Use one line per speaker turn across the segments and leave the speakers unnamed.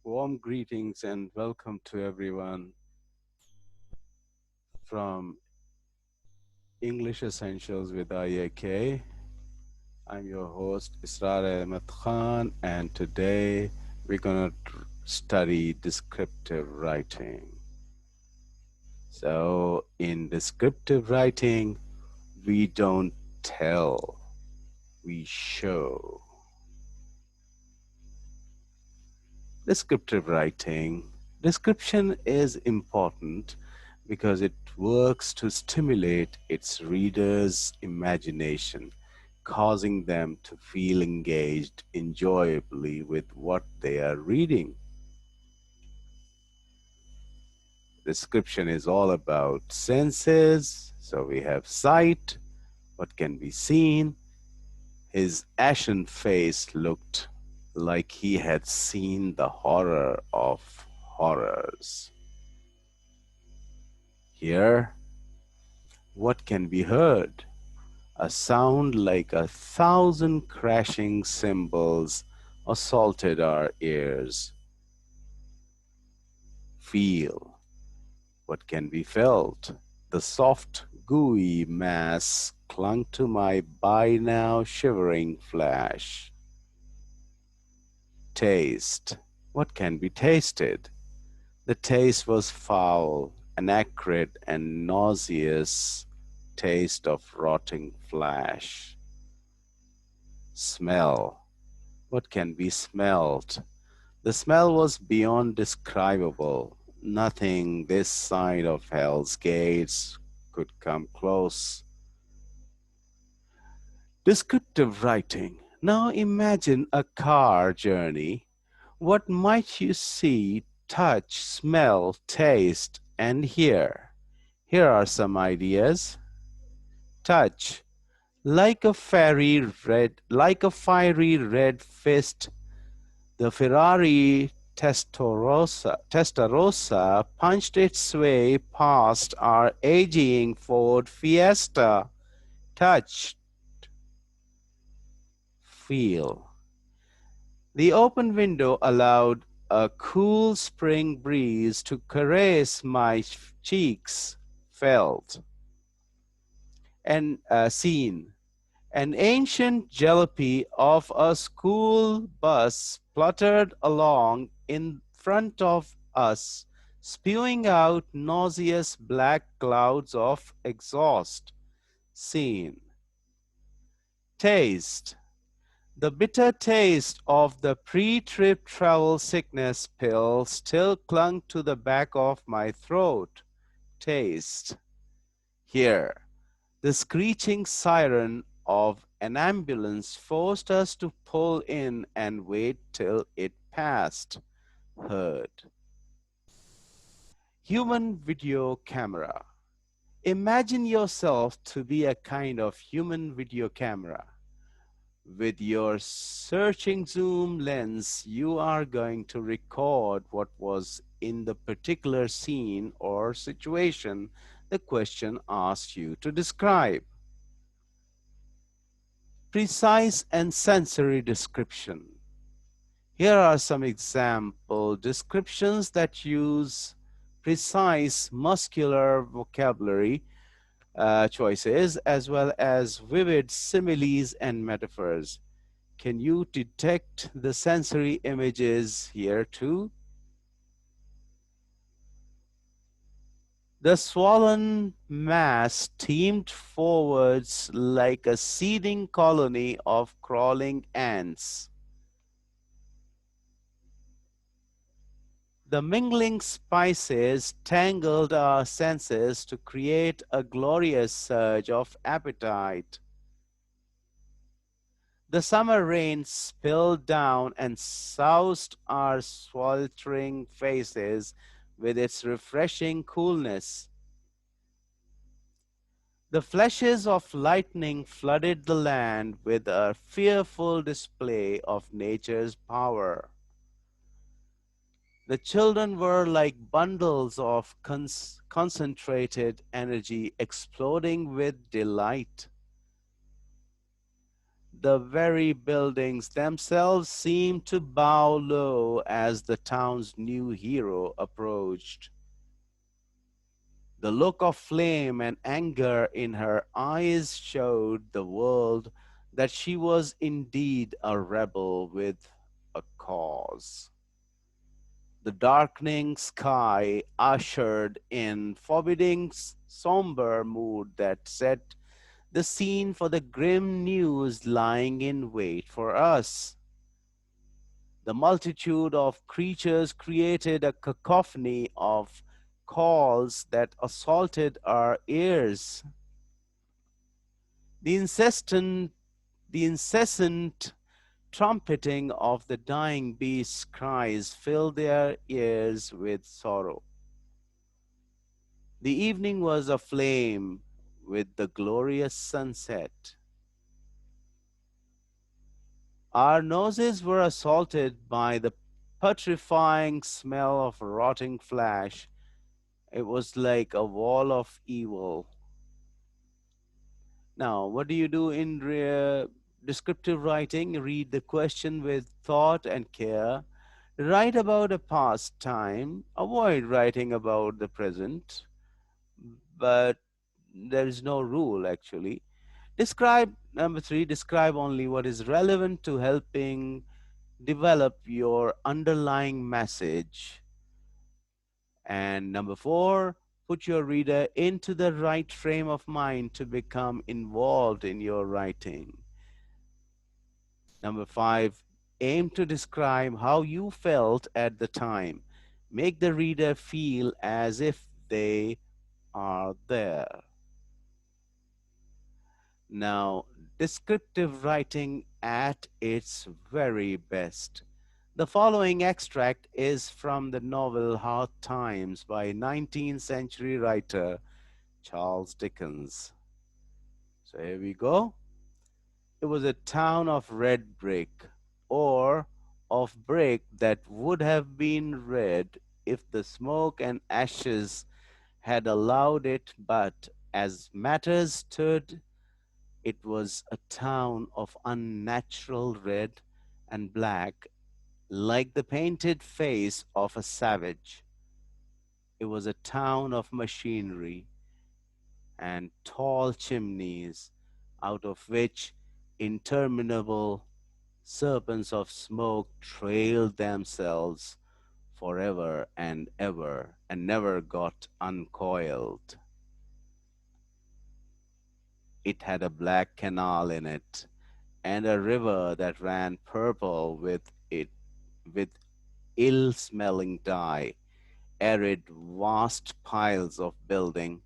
Warm greetings and welcome to everyone from English Essentials with IAK. I'm your host Israr Ahmed Khan, and today we're going to study descriptive writing. So, in descriptive writing, we don't tell, we show. Descriptive writing. Description is important because it works to stimulate its reader's imagination, causing them to feel engaged enjoyably with what they are reading. Description is all about senses, so we have sight, what can be seen. His ashen face looked like he had seen the horror of horrors. Here, what can be heard? A sound like 1,000 crashing cymbals assaulted our ears. Feel. What can be felt? The soft, gooey mass clung to my by now shivering flesh. Taste. What can be tasted? The taste was foul, an acrid and nauseous taste of rotting flesh. Smell. What can be smelled? The smell was beyond describable. Nothing this side of Hell's Gates could come close. Descriptive writing. Now imagine a car journey. What might you see, touch, smell, taste, and hear? Here are some ideas. Touch. Like a fiery red fist, the Ferrari Testarossa punched its way past our aging Ford Fiesta. Touch, feel. The open window allowed a cool spring breeze to caress my cheeks. Felt and seen. An ancient jalopy of a school bus spluttered along in front of us, spewing out nauseous black clouds of exhaust. Seen. Taste. The bitter taste of the pre-trip travel sickness pill still clung to the back of my throat. Taste. Here. The screeching siren of an ambulance forced us to pull in and wait till it passed. Heard. Human video camera. Imagine yourself to be a kind of human video camera. With your searching zoom lens, you are going to record what was in the particular scene or situation the question asked you to describe. Precise and sensory description. Here are some example descriptions that use precise muscular vocabulary choices as well as vivid similes and metaphors. Can you detect the sensory images here too? The swollen mass steamed forwards like a seething colony of crawling ants. The mingling spices tangled our senses to create a glorious surge of appetite. The summer rain spilled down and soused our sweltering faces with its refreshing coolness. The flashes of lightning flooded the land with a fearful display of nature's power. The children were like bundles of concentrated energy exploding with delight. The very buildings themselves seemed to bow low as the town's new hero approached. The look of flame and anger in her eyes showed the world that she was indeed a rebel with a cause. The darkening sky ushered in forbidding, somber mood that set the scene for the grim news lying in wait for us. The multitude of creatures created a cacophony of calls that assaulted our ears. The incessant, the incessant trumpeting of the dying beast's cries filled their ears with sorrow. The evening was aflame with the glorious sunset. Our noses were assaulted by the putrefying smell of rotting flesh. It was like a wall of evil. Now, what do you do in descriptive writing? Read the question with thought and care. Write about a past time. Avoid writing about the present, but there is no rule actually. Describe, number three, describe only what is relevant to helping develop your underlying message. And number four, put your reader into the right frame of mind to become involved in your writing. Number five, aim to describe how you felt at the time. Make the reader feel as if they are there. Now, descriptive writing at its very best. The following extract is from the novel Hard Times by 19th century writer Charles Dickens. So here we go. It was a town of red brick, or of brick that would have been red if the smoke and ashes had allowed it, but as matters stood, it was a town of unnatural red and black, like the painted face of a savage. It was a town of machinery and tall chimneys, out of which interminable serpents of smoke trailed themselves forever and ever and never got uncoiled. It had a black canal in it and a river that ran purple with ill-smelling dye, arid vast piles of building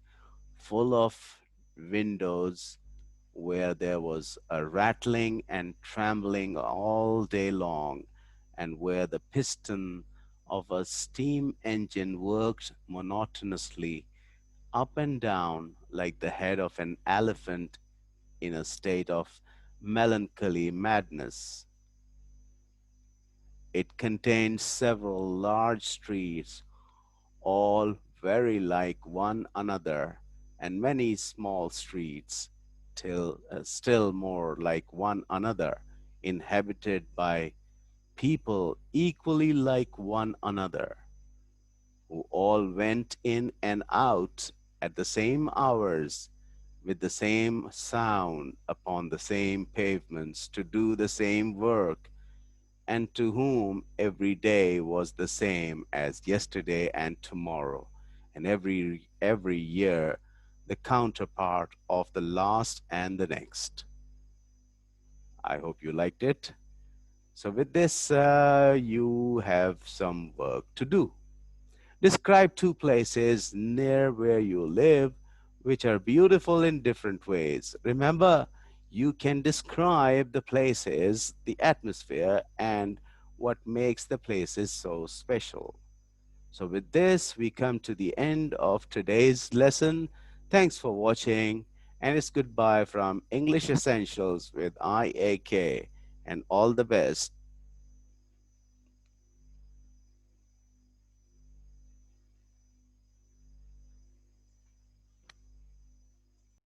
full of windows where there was a rattling and trembling all day long, and where the piston of a steam engine worked monotonously up and down like the head of an elephant in a state of melancholy madness. It contained several large streets, all very like one another, and many small streets, till still more like one another, inhabited by people equally like one another, who all went in and out at the same hours, with the same sound upon the same pavements, to do the same work, and to whom every day was the same as yesterday and tomorrow, and every year the counterpart of the last and the next. I hope you liked it. So with this, you have some work to do. Describe two places near where you live which are beautiful in different ways. Remember, you can describe the places, the atmosphere, and what makes the places so special. So, with this, we come to the end of today's lesson. Thanks for watching, and it's goodbye from English Essentials with IAK, and all the best.